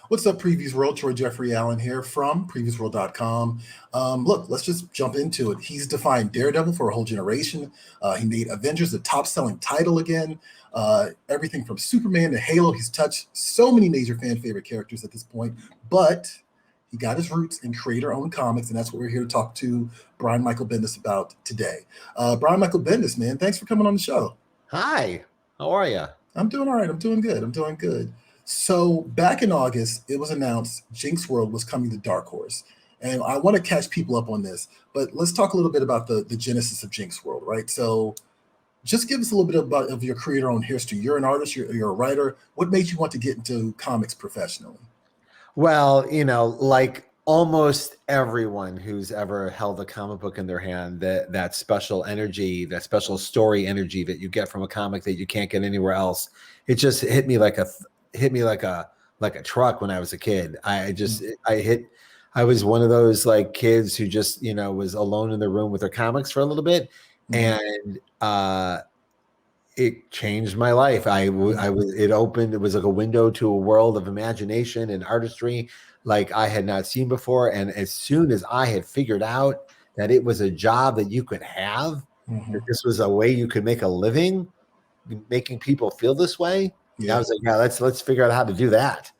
What's up, Previews World? Troy Jeffrey Allen here from previewsworld.com. Look, let's just jump into it. He's defined Daredevil for a whole generation. He made Avengers the top-selling title again. Everything from Superman to Halo. He's touched so many major fan favorite characters at this point, but he got his roots in creator-owned comics, and that's what we're here to talk to Brian Michael Bendis about today. Brian Michael Bendis, man, thanks for coming on the show. Hi, how are you? I'm doing all right. I'm doing good. So back in August, it was announced Jinxworld was coming to Dark Horse. And I want to catch people up on this, but let's talk a little bit about the genesis of Jinxworld, right? So just give us a little bit of your creator-owned history. You're an artist, you're a writer. What made you want to get into comics professionally? Well, like almost everyone who's ever held a comic book in their hand, that special energy, that special story energy that you get from a comic that you can't get anywhere else, it just hit me like a truck when I was a kid. I was one of those like kids who just was alone in the room with their comics for a little bit, and it changed my life. It was like a window to a world of imagination and artistry like I had not seen before. And as soon as I had figured out that it was a job that you could have, that this was a way you could make a living, making people feel this way. Yeah. I was like, yeah, let's figure out how to do that.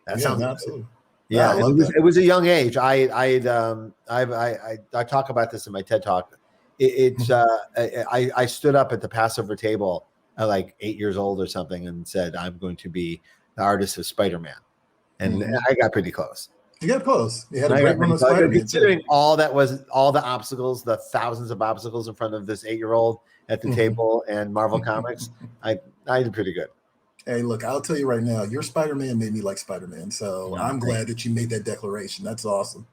That sounds absolutely. Yeah, it was a young age. I talk about this in my TED Talk. I stood up at the Passover table at like 8 years old or something and said, I'm going to be the artist of Spider-Man. And I got pretty close. You got close. You had a great run of Spider-Man. Considering all the obstacles, the thousands of obstacles in front of this 8-year-old at the table and Marvel Comics, I did pretty good. Hey, look, I'll tell you right now, your Spider-Man made me like Spider-Man. So I'm glad that you made that declaration. That's awesome.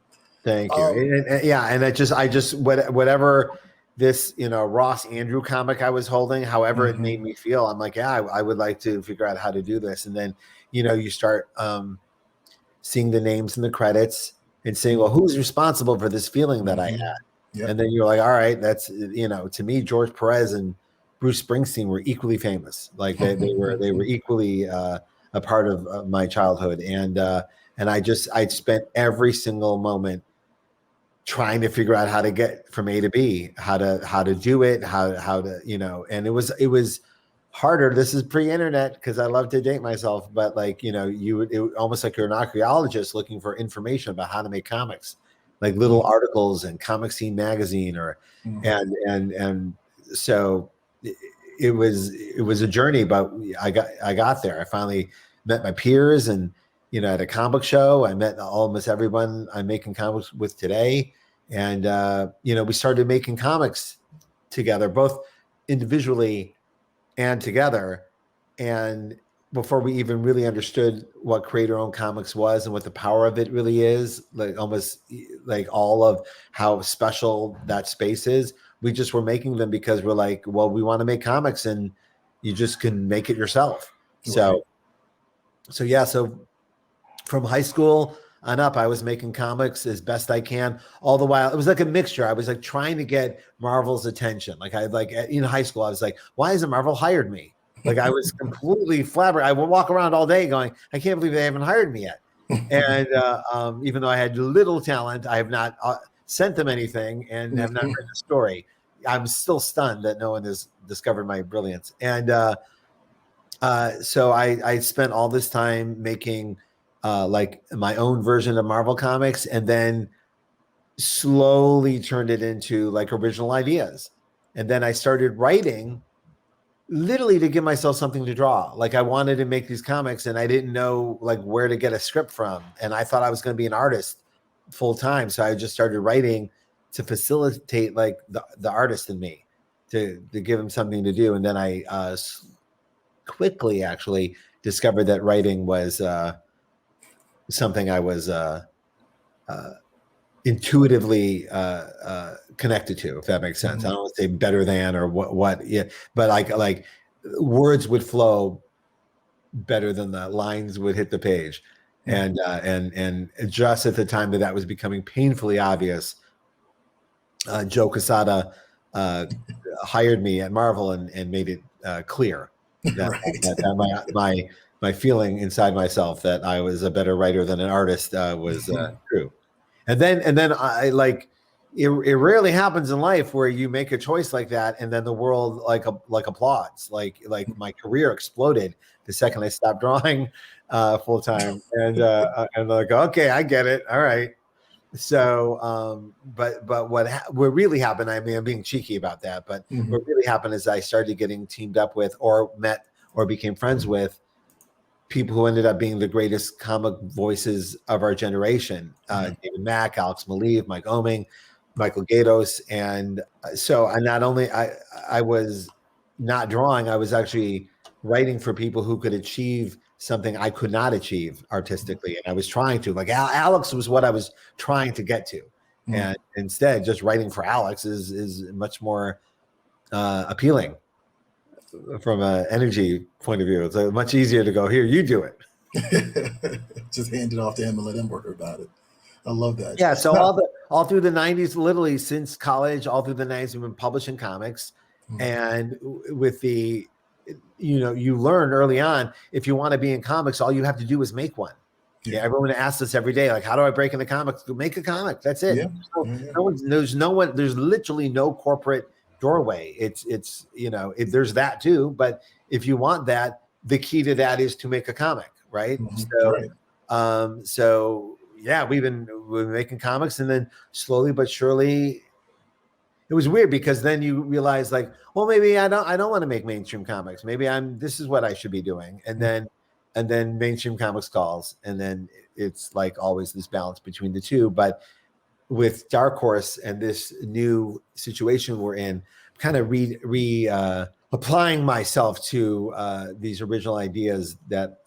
Thank you. And I just whatever this Ross Andrew comic I was holding, however it made me feel, I'm like, yeah, I would like to figure out how to do this. And then you start seeing the names in the credits and saying, well, who's responsible for this feeling that I had? Yep. And then you're like, all right, that's to me, George Perez and Bruce Springsteen were equally famous. Like they were equally a part of my childhood. And I spent every single moment trying to figure out how to get from A to B, how to do it, how to, and it was harder. This is pre-internet because I love to date myself, but like, it almost like you're an archaeologist looking for information about how to make comics, like little articles in Comic Scene magazine and so it was a journey, but I got there. I finally met my peers and, at a comic show, I met almost everyone I'm making comics with today. And, we started making comics together, both individually and together. And before we even really understood what creator-owned comics was and what the power of it really is, like almost like all of how special that space is, we just were making them because we're like, well, we want to make comics and you just can make it yourself. Right. So from high school on up, I was making comics as best I can. All the while, it was like a mixture. I was like trying to get Marvel's attention. Like in high school, I was like, why hasn't Marvel hired me? Like I was completely flabbergasted. I would walk around all day going, I can't believe they haven't hired me yet. And even though I had little talent, I have not sent them anything and have not written a story. I'm still stunned that no one has discovered my brilliance. And so I spent all this time making like my own version of Marvel Comics, and then slowly turned it into like original ideas. And then I started writing literally to give myself something to draw. Like I wanted to make these comics and I didn't know like where to get a script from. And I thought I was going to be an artist full time. So I just started writing to facilitate like the artist in me to give him something to do. And then I quickly actually discovered that writing was something I was intuitively connected to, if that makes sense. I don't want to say better than or what, yeah, but like words would flow better than the lines would hit the page. And just at the time that was becoming painfully obvious, Joe Quesada hired me at Marvel and made it clear that, that my feeling inside myself that I was a better writer than an artist was true. And then I like it rarely happens in life where you make a choice like that and then the world like applauds. Like my career exploded the second I stopped drawing full time, and like, okay, I get it. All right. So but what really happened, I mean, I'm being cheeky about that, but what really happened is I started getting teamed up with or met or became friends with people who ended up being the greatest comic voices of our generation. David Mack, Alex Maleev, Mike Oeming, Michael Gaydos. And so I not only I was not drawing, I was actually writing for people who could achieve something I could not achieve artistically. And I was trying to, like, Alex was what I was trying to get to. And instead, just writing for Alex is much more appealing from an energy point of view. It's much easier to go, here, you do it. Just hand it off to him and let him work about it. I love that. Yeah. So all through the 90s, literally since college, all through the 90s, we've been publishing comics. And with the, you learn early on, if you want to be in comics, all you have to do is make one. Yeah. Everyone asks us every day, like, how do I break into comics? Make a comic. That's it. There's literally no corporate doorway. It's there's that too, but if you want that, the key to that is to make a comic, right? So yeah, we've been making comics, and then slowly but surely, it was weird because then you realize, like, well, maybe I don't want to make mainstream comics. Maybe this is what I should be doing, and then mainstream comics calls, and then it's like always this balance between the two. But with Dark Horse and this new situation we're in, kind of applying myself to these original ideas that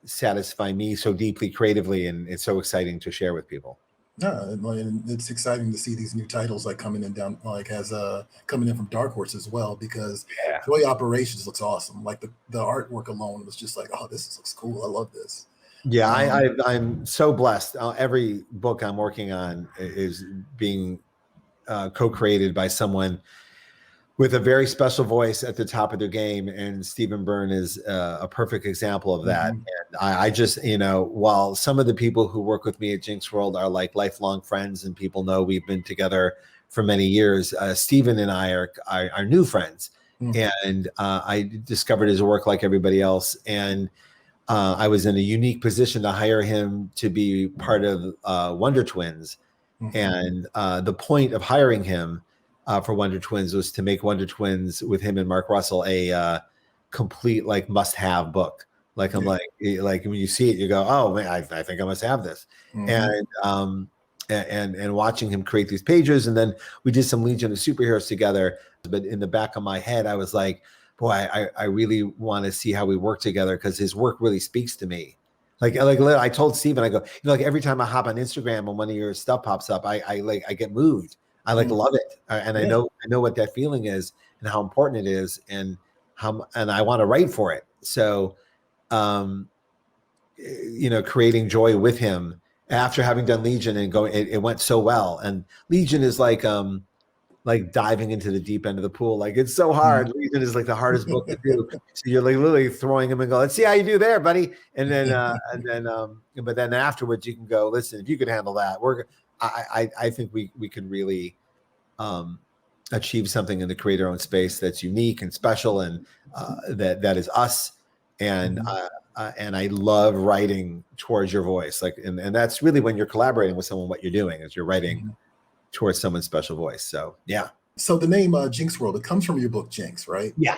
satisfy me so deeply creatively, and it's so exciting to share with people. Yeah, and it's exciting to see these new titles like coming in from Dark Horse as well, because Joy Operations looks awesome. Like the artwork alone was just like, oh, this looks cool. I love this. Yeah, I'm so blessed. Every book I'm working on is being co-created by someone with a very special voice at the top of their game, and Stephen Byrne is a perfect example of that. And I just, while some of the people who work with me at Jinxworld are like lifelong friends and people know we've been together for many years, Stephen and I are new friends. And I discovered his work like everybody else, and I was in a unique position to hire him to be part of Wonder Twins. And the point of hiring him for Wonder Twins was to make Wonder Twins with him and Mark Russell a complete, like, must-have book. Like, I'm like when you see it, you go, oh man, I think I must have this. And watching him create these pages, and then we did some Legion of Superheroes together. But in the back of my head, I was like, boy, I really want to see how we work together, because his work really speaks to me. Like I told Steven, I go, like, every time I hop on Instagram and one of your stuff pops up, I get moved. I love it, and I know what that feeling is and how important it is, and I want to write for it. So, creating Joy with him after having done Legion and going, it went so well. And Legion is like diving into the deep end of the pool. Like, it's so hard. Legion is like the hardest book to do. So you're like literally throwing him and go, let's see how you do there, buddy. And then, but then afterwards you can go, listen, if you could handle that, I think we could really achieve something in the creator-owned space that's unique and special, and that is us. And I love writing towards your voice, like, and that's really when you're collaborating with someone. What you're doing is you're writing towards someone's special voice. So yeah. So the name Jinxworld, it comes from your book Jinx, right? Yeah.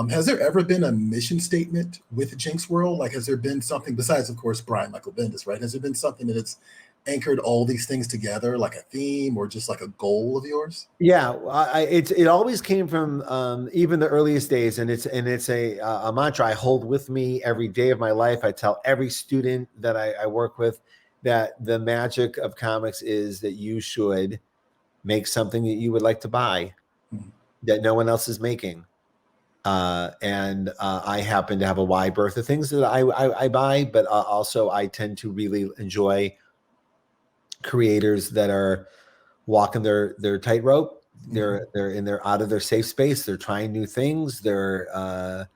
Has there ever been a mission statement with Jinxworld? Like, has there been something besides, of course, Brian Michael Bendis, right? Has there been something that it's anchored all these things together, like a theme or just like a goal of yours? Yeah, it always came from even the earliest days, and it's a mantra I hold with me every day of my life. I tell every student that I work with that the magic of comics is that you should make something that you would like to buy that no one else is making. And I happen to have a wide berth of things that I buy, but also I tend to really enjoy creators that are walking their tightrope. They're out of their safe space. They're trying new things. They're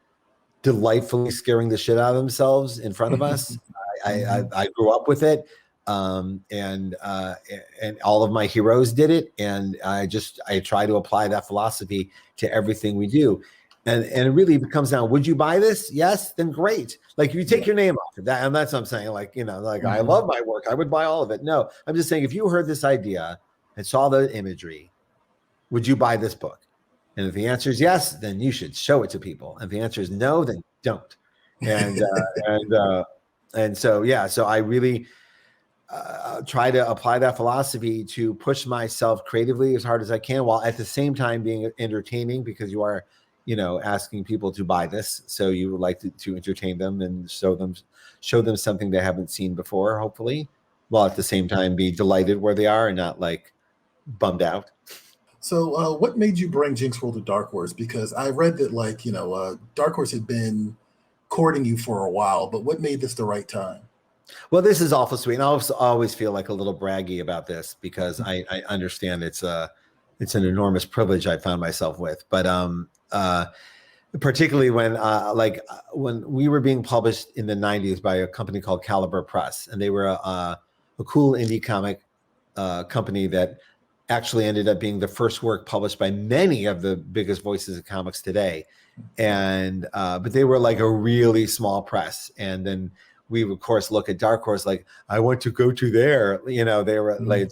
delightfully scaring the shit out of themselves in front of us. I grew up with it, and all of my heroes did it, and I try to apply that philosophy to everything we do. And it really comes down, would you buy this? Yes, then great. Like if you take your name off of that, and that's what I'm saying. Like, I love my work, I would buy all of it. No, I'm just saying, if you heard this idea and saw the imagery, would you buy this book? And if the answer is yes, then you should show it to people. And if the answer is no, then don't. And so yeah, so I really try to apply that philosophy to push myself creatively as hard as I can, while at the same time being entertaining, because you are, asking people to buy this. So you would like to entertain them and show them something they haven't seen before, hopefully, while at the same time be delighted where they are and not like bummed out. So, what made you bring Jinxworld to Dark Horse? Because I read that, Dark Horse had been courting you for a while, but what made this the right time? Well, this is awful sweet. And I always feel like a little braggy about this, because I understand it's an enormous privilege I found myself with. But particularly when we were being published in the 90s by a company called Caliber Press, and they were a cool indie comic company that actually ended up being the first work published by many of the biggest voices of comics today. And but they were like a really small press. And then we would, of course, look at Dark Horse like, I want to go to there. They were like,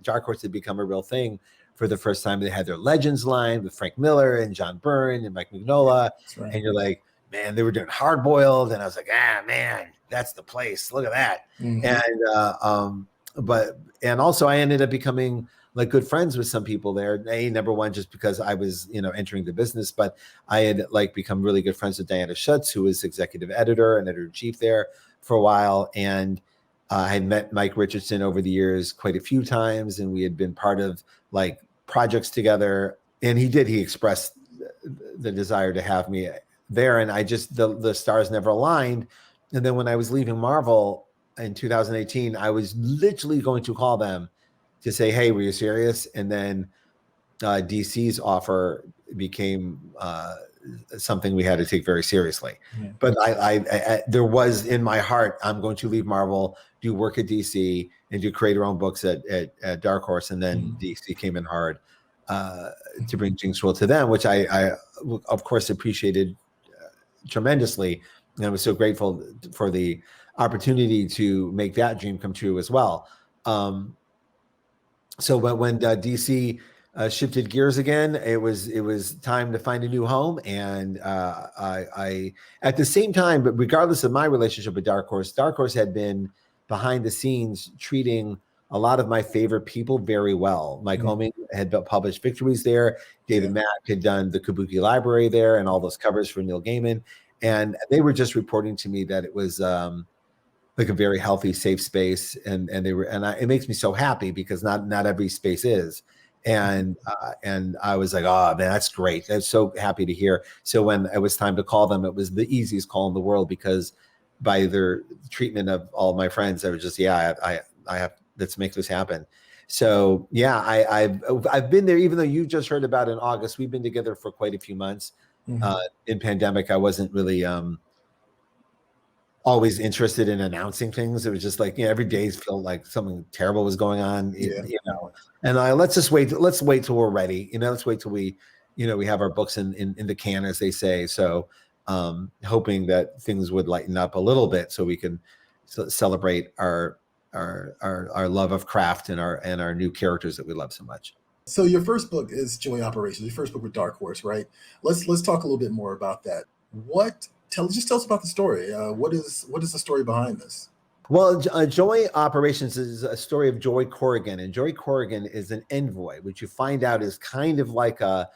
Dark Horse had become a real thing for the first time. They had their Legends line with Frank Miller and John Byrne and Mike Mignola. Right. And you're like, man, they were doing Hard Boiled. And I was like, man, that's the place. Look at that. And and also I ended up becoming like good friends with some people there. Number one, just because I was, entering the business, but I had become really good friends with Diana Schutz, who was executive editor and editor-in-chief there for a while. And I had met Mike Richardson over the years quite a few times, and we had been part of projects together. And he expressed the desire to have me there. And I just, the stars never aligned. And then when I was leaving Marvel in 2018, I was literally going to call them to say, hey, were you serious? And then DC's offer became something we had to take very seriously. Yeah. But I there was in my heart, I'm going to leave Marvel, do work at DC, and do create our own books at Dark Horse. And then DC came in hard to bring Jinxworld to them, which I of course appreciated tremendously. And I was so grateful for the opportunity to make that dream come true as well. So when DC shifted gears again, it was time to find a new home. And I at the same time, but regardless of my relationship with Dark Horse had been behind the scenes treating a lot of my favorite people very well. Mike Oeming had published Victories there. David Mack had done the Kabuki Library there and all those covers for Neil Gaiman. And they were just reporting to me that it was like a very healthy, safe space. And it makes me so happy, because not every space is. And I was like, oh man, that's great. I'm so happy to hear. So when it was time to call them, it was the easiest call in the world, because by their treatment of all my friends, I was just, I have, let's make this happen. So yeah, I've been there, even though you just heard about it in August. We've been together for quite a few months. In pandemic, I wasn't really always interested in announcing things. It was just like, every day felt like something terrible was going on, and let's wait till we're ready. Let's wait till we have our books in the can, as they say. So hoping that things would lighten up a little bit so we can celebrate our love of craft and our new characters that we love so much. So your first book is Joy Operations, your first book with Dark Horse, right? Let's talk a little bit more about that. Tell us about the story. What is the story behind this? Well, Joy Operations is a story of Joy Corrigan, and Joy Corrigan is an envoy, which you find out is kind of like a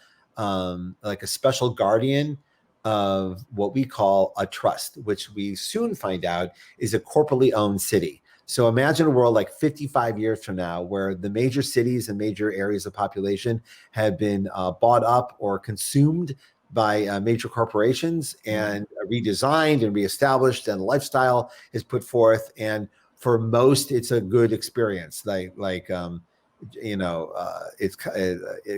special guardian of what we call a trust, which we soon find out is a corporately owned city. So imagine a world like 55 years from now, where the major cities and major areas of population have been bought up or consumed by major corporations and redesigned and reestablished, and lifestyle is put forth. And for most, it's a good experience. It's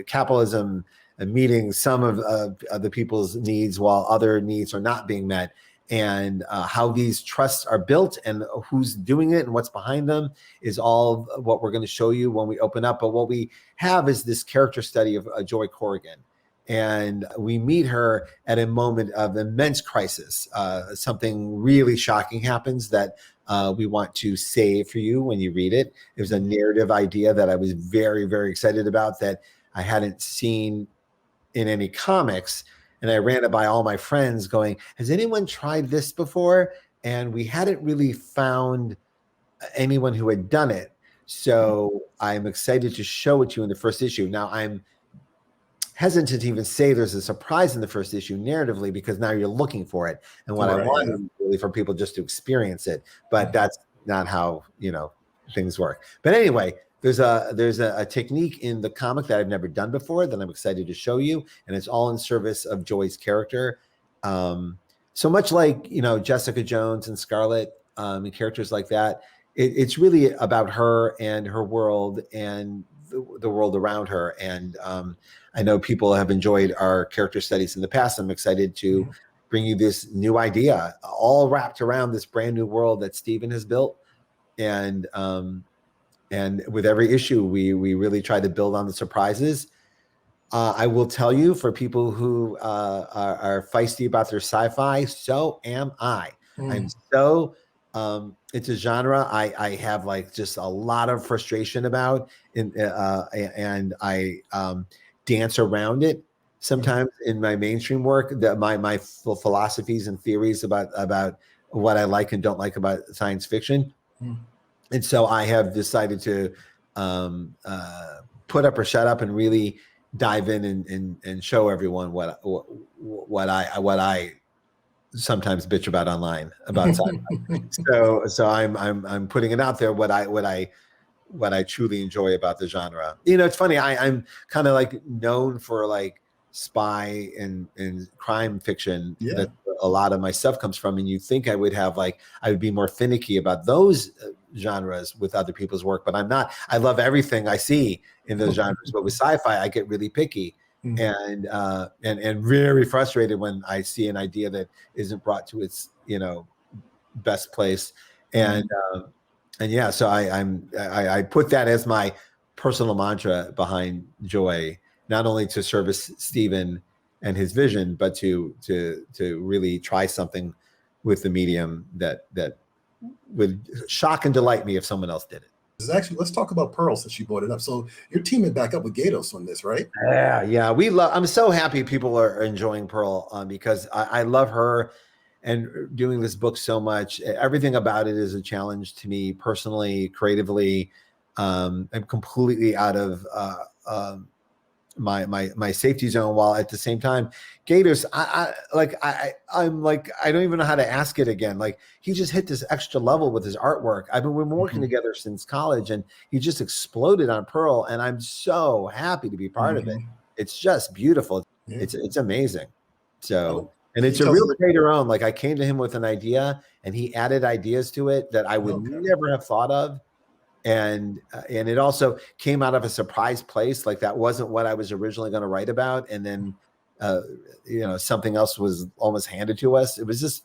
capitalism meeting some of the people's needs while other needs are not being met, and how these trusts are built and who's doing it and what's behind them is all what we're going to show you when we open up. But what we have is this character study of Joy Corrigan. And we meet her at a moment of immense crisis. Something really shocking happens that we want to save for you when you read it. It was a narrative idea that I was very, very excited about that I hadn't seen in any comics. And I ran it by all my friends going, has anyone tried this before? And we hadn't really found anyone who had done it. So I'm excited to show it to you in the first issue. Now, I'm hesitant to even say there's a surprise in the first issue narratively, because now you're looking for it. And what I want is really for people just to experience it. But that's not how, things work. But anyway, there's a technique in the comic that I've never done before that I'm excited to show you. And it's all in service of Joy's character. So much like, Jessica Jones and Scarlet and characters like that, it's really about her and her world and the world around her. And I know people have enjoyed our character studies in the past. I'm excited to bring you this new idea, all wrapped around this brand new world that Stephen has built. And with every issue, we really try to build on the surprises. I will tell you, for people who are feisty about their sci-fi, so am I. I'm so it's a genre I have just a lot of frustration about, and I dance around it sometimes in my mainstream work. That my philosophies and theories about what I like and don't like about science fiction. And so I have decided to put up or shut up and really dive in and show everyone what I sometimes bitch about online about sci-fi. So I'm putting it out there what I truly enjoy about the genre. It's funny. I'm kind of known for spy and crime fiction. Yeah. That a lot of my stuff comes from, and you think I would have I would be more finicky about those genres with other people's work, but I'm not. I love everything I see in those genres, but with sci-fi I get really picky. And very frustrated when I see an idea that isn't brought to its best place. And yeah, so I put that as my personal mantra behind Joy, not only to service Stephen and his vision, but to really try something with the medium that would shock and delight me if someone else did it. Actually, let's talk about Pearl since you brought it up. So you're teaming back up with Gatos on this, right? Yeah. I'm so happy people are enjoying Pearl because I love her and doing this book so much. Everything about it is a challenge to me personally, creatively. I'm completely out of my safety zone, while at the same time Gatos, I'm I don't even know how to ask it again. He just hit this extra level with his artwork. We've been working together since college, and he just exploded on Pearl, and I'm so happy to be part of it. It's just beautiful. It's amazing. So and it's a real creator own. I came to him with an idea and he added ideas to it that I would never have thought of. And it also came out of a surprise place. That wasn't what I was originally going to write about. And then, something else was almost handed to us. It was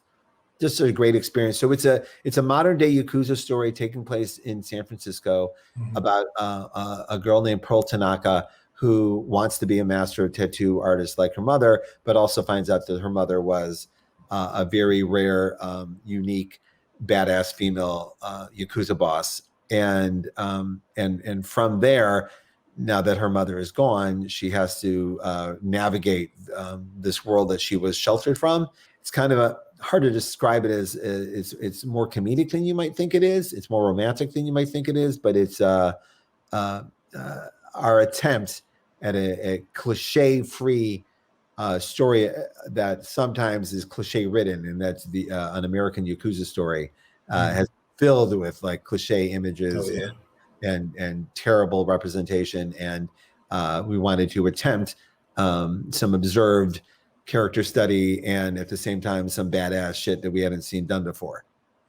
just a great experience. So it's a modern day Yakuza story taking place in San Francisco about a girl named Pearl Tanaka who wants to be a master tattoo artist like her mother, but also finds out that her mother was a very rare, unique, badass female Yakuza boss. And from there, now that her mother is gone, she has to navigate this world that she was sheltered from. It's kind of hard to describe it as it's more comedic than you might think it is. It's more romantic than you might think it is, but it's our attempt at a cliche-free story that sometimes is cliche-ridden, and that's an American Yakuza story has filled with cliche images and terrible representation. And we wanted to attempt some observed character study and at the same time some badass shit that we hadn't seen done before.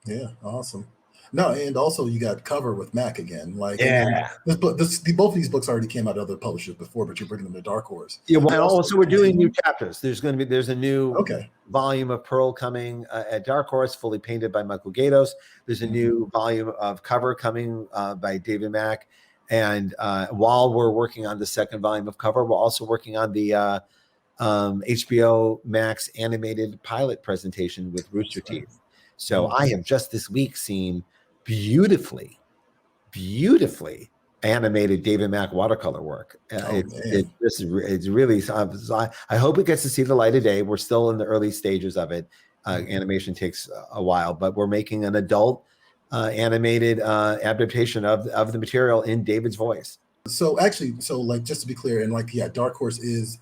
Yeah, awesome. No, and also you got Cover with Mac again. Like, and then Yeah. both of these books already came out to other publishers before, but you're bringing them to Dark Horse. Yeah, well, They and also we're doing new continue? chapters. There's a new Okay. volume of Pearl coming at Dark Horse, fully painted by Michael Gaydos. There's a new volume of Cover coming by David Mack. And while we're working on the second volume of Cover, we're also working on the HBO Max animated pilot presentation with Rooster Teeth. So I have just this week seen beautifully animated David Mack watercolor work. It's really, I hope it gets to see the light of day. We're still in the early stages of it. Animation takes a while, but we're making an adult animated adaptation of the material in David's voice. So actually, like, just to be clear, and like, yeah, Dark Horse is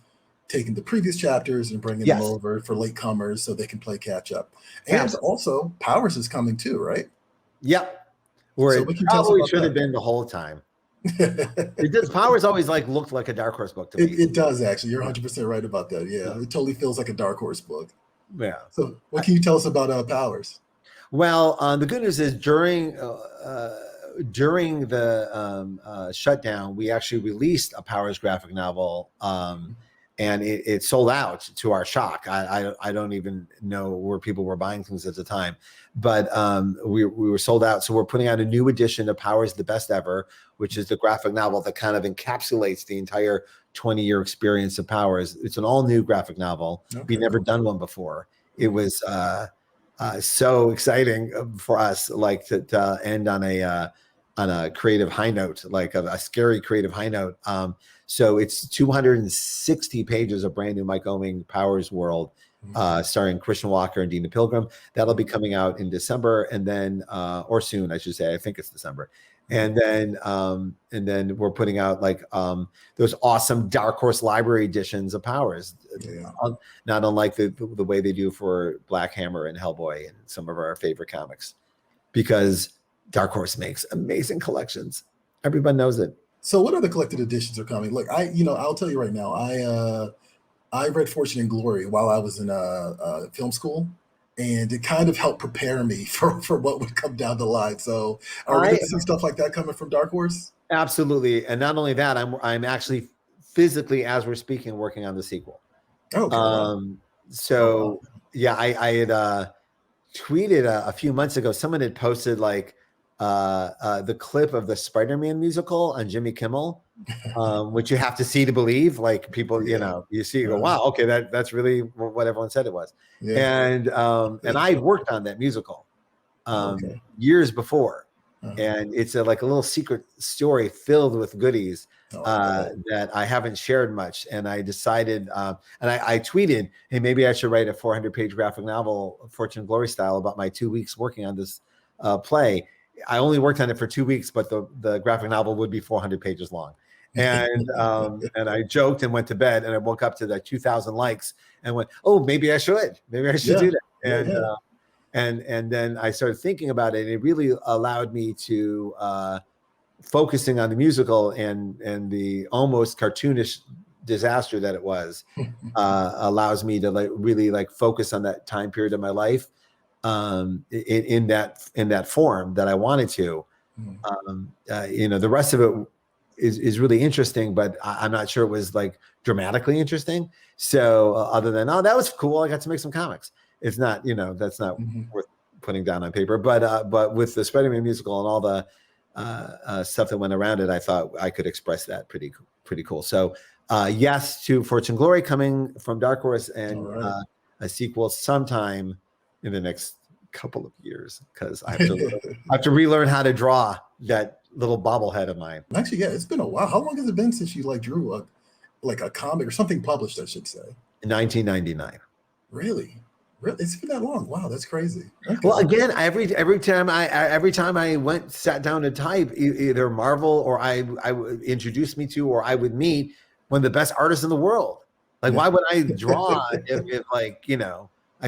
taking the previous chapters and bringing them over for latecomers so they can play catch up. And also Powers is coming too, right? Yep. Or so it probably should have been the whole time. Powers always like looked like a Dark Horse book to me. It does, actually. You're 100% right about that. Yeah, it totally feels like a Dark Horse book. Yeah. So what can you tell us about Powers? Well, the good news is during the shutdown, we actually released a Powers graphic novel, and it sold out to our shock. I don't even know where people were buying things at the time, but we were sold out. So we're putting out a new edition of Powers the Best Ever, which is the graphic novel that kind of encapsulates the entire 20-year experience of Powers. It's an all new graphic novel. We've never done one before. It was so exciting for us, like to end on a creative high note, like a scary creative high note. So it's 260 pages of brand new Mike Oeming Powers world, starring Christian Walker and Dina Pilgrim. That'll be coming out in December, and then or soon, I should say. I think it's December. And then we're putting out like those awesome Dark Horse library editions of Powers, not unlike the way they do for Black Hammer and Hellboy and some of our favorite comics, because Dark Horse makes amazing collections. Everyone knows it. So what other collected editions are coming? Look, I'll tell you right now, I read Fortune and Glory while I was in film school, and it kind of helped prepare me for what would come down the line. So are we going to see stuff like that coming from Dark Horse? Absolutely. And not only that, I'm actually physically, as we're speaking, working on the sequel. Okay. Yeah, I had tweeted a few months ago, someone had posted like the clip of the Spider-Man musical on Jimmy Kimmel, which you have to see to believe. Like people, you see, you go, wow, okay, that's really what everyone said it was. And I worked on that musical years before, and it's like a little secret story filled with goodies that I haven't shared much. And I decided, and I tweeted, hey, maybe I should write a 400-page graphic novel, Fortune and Glory style, about my 2 weeks working on this play. I only worked on it for 2 weeks, but the graphic novel would be 400 pages long. And I joked and went to bed, and I woke up to like 2,000 likes and went, oh, maybe I should do that. And then I started thinking about it, and it really allowed me to focusing on the musical and the almost cartoonish disaster that it was allows me to really focus on that time period of my life in that form that I wanted to. The rest of it is really interesting, but I'm not sure it was like dramatically interesting. So other than, that was cool, I got to make some comics. It's not, that's not worth putting down on paper. But with the Spider-Man musical and all the stuff that went around it, I thought I could express that pretty cool. So yes to Fortune Glory coming from Dark Horse, and a sequel sometime in the next couple of years, because I have to relearn how to draw that little bobblehead of mine. Actually, yeah, it's been a while. How long has it been since you drew a comic or something published, I should say? 1999. Really? It's been that long. Wow, that's crazy. Okay. Well, again, every time I sat down to type, either Marvel or I would introduce me to, or I would meet one of the best artists in the world. Like, why would I draw if I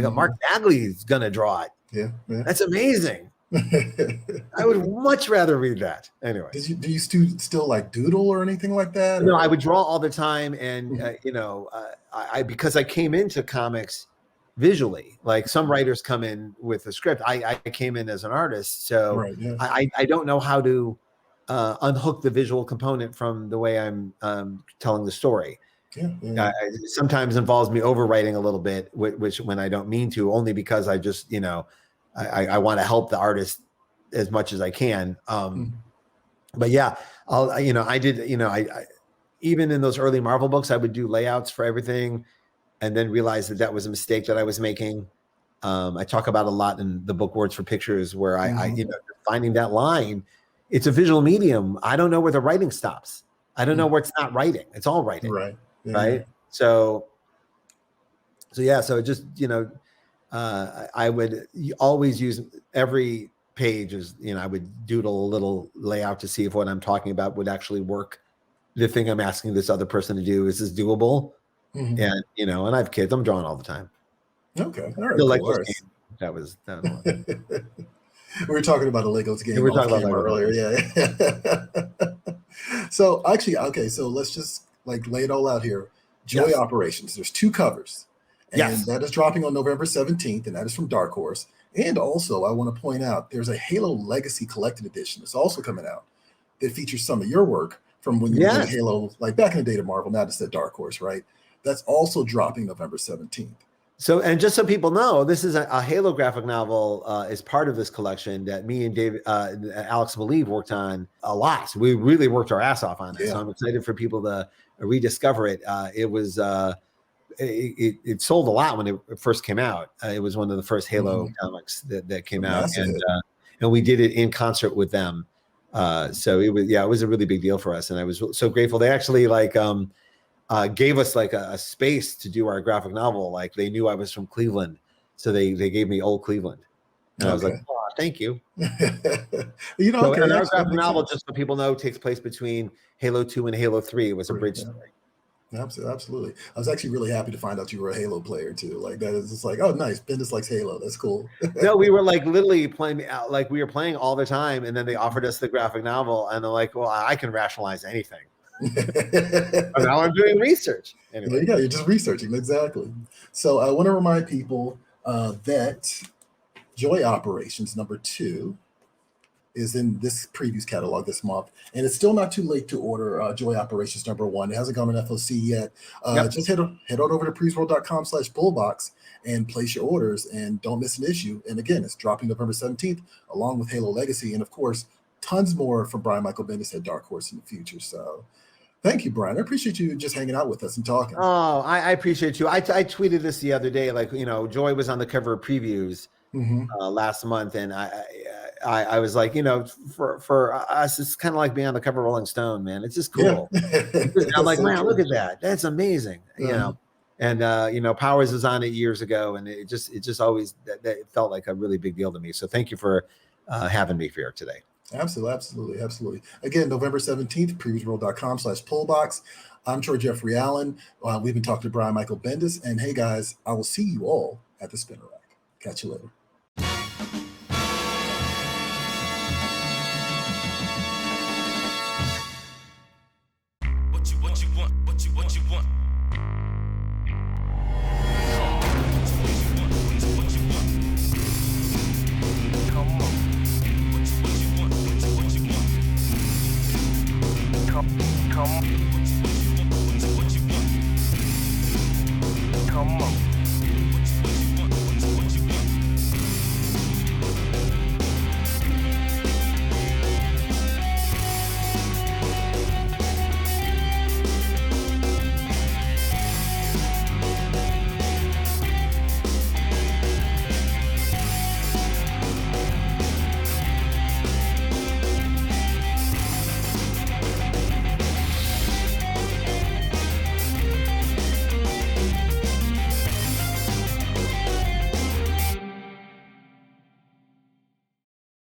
got Mark Bagley's gonna draw it? Yeah. That's amazing. I would much rather read that. Anyway, do you still doodle or anything like that? No, I would draw all the time, and I because I came into comics visually. Like some writers come in with a script. I came in as an artist, so Right. Yeah. I don't know how to unhook the visual component from the way I'm telling the story. Yeah. It sometimes involves me overwriting a little bit, which when I don't mean to, only because I just, I want to help the artist as much as I can. But yeah, I did, I even in those early Marvel books, I would do layouts for everything and then realize that was a mistake that I was making. I talk about a lot in the book Words for Pictures, where I finding that line. It's a visual medium. I don't know where the writing stops. I don't know where it's not writing. It's all writing. Right. Yeah. Right. So it just, I would always use every page as, I would doodle a little layout to see if what I'm talking about would actually work. The thing I'm asking this other person to do, is this doable? And, and I have kids, I'm drawing all the time. Okay. All right. The Cool. Legos game. That was we were talking about a Legos game. We were talking about earlier. Yeah. So actually, okay. So let's just lay it all out here. Joy Operations. There's 2 covers, and that is dropping on November 17th, and that is from Dark Horse. And also, I want to point out there's a Halo Legacy Collected Edition that's also coming out that features some of your work from when you did Halo, back in the day to Marvel. Now it's at Dark Horse, right? That's also dropping November 17th. So, and just so people know, this is a Halo graphic novel is part of this collection that me and David, Alex Maleev worked on a lot. We really worked our ass off on it. So I'm excited for people to rediscover it. It was, it sold a lot when it first came out. It was one of the first Halo comics that came out, and we did it in concert with them. So it was a really big deal for us, and I was so grateful. They actually gave us a space to do our graphic novel. They knew I was from Cleveland, so they gave me Old Cleveland, and I was like, oh, thank you. And our graphic novel, just so people know, takes place between Halo 2 and Halo 3. It was a bridge story. Absolutely. I was actually really happy to find out you were a Halo player too. That is just oh, nice. Bendis likes Halo. That's cool. No, we were literally playing, we were playing all the time, and then they offered us the graphic novel, and they're like, well, I can rationalize anything. Now I'm doing research. Anyway. There you go. You're just researching. Exactly. So I want to remind people that Joy Operations #2 is in this previews catalog this month, and it's still not too late to order Joy Operations #1. It hasn't gone on FOC yet. Just head on over to previewsworld.com/bullbox and place your orders, and don't miss an issue. And again, it's dropping November 17th along with Halo Legacy, and of course tons more from Brian Michael Bendis at Dark Horse in the future. So thank you, Brian. I appreciate you just hanging out with us and talking. Oh, I appreciate you. I tweeted this the other day, Joy was on the cover of previews last month, and I was like, for us, it's kind of like being on the cover of Rolling Stone, man. It's just cool. I'm like, man, look at that. That's amazing. And Powers was on it years ago, and it just always that felt like a really big deal to me. So thank you for having me here today. Absolutely. Again, November 17th, previewsworld.com/pullbox. I'm Troy Jeffrey Allen. We've been talking to Brian Michael Bendis, and hey guys, I will see you all at the spinner rack. Catch you later.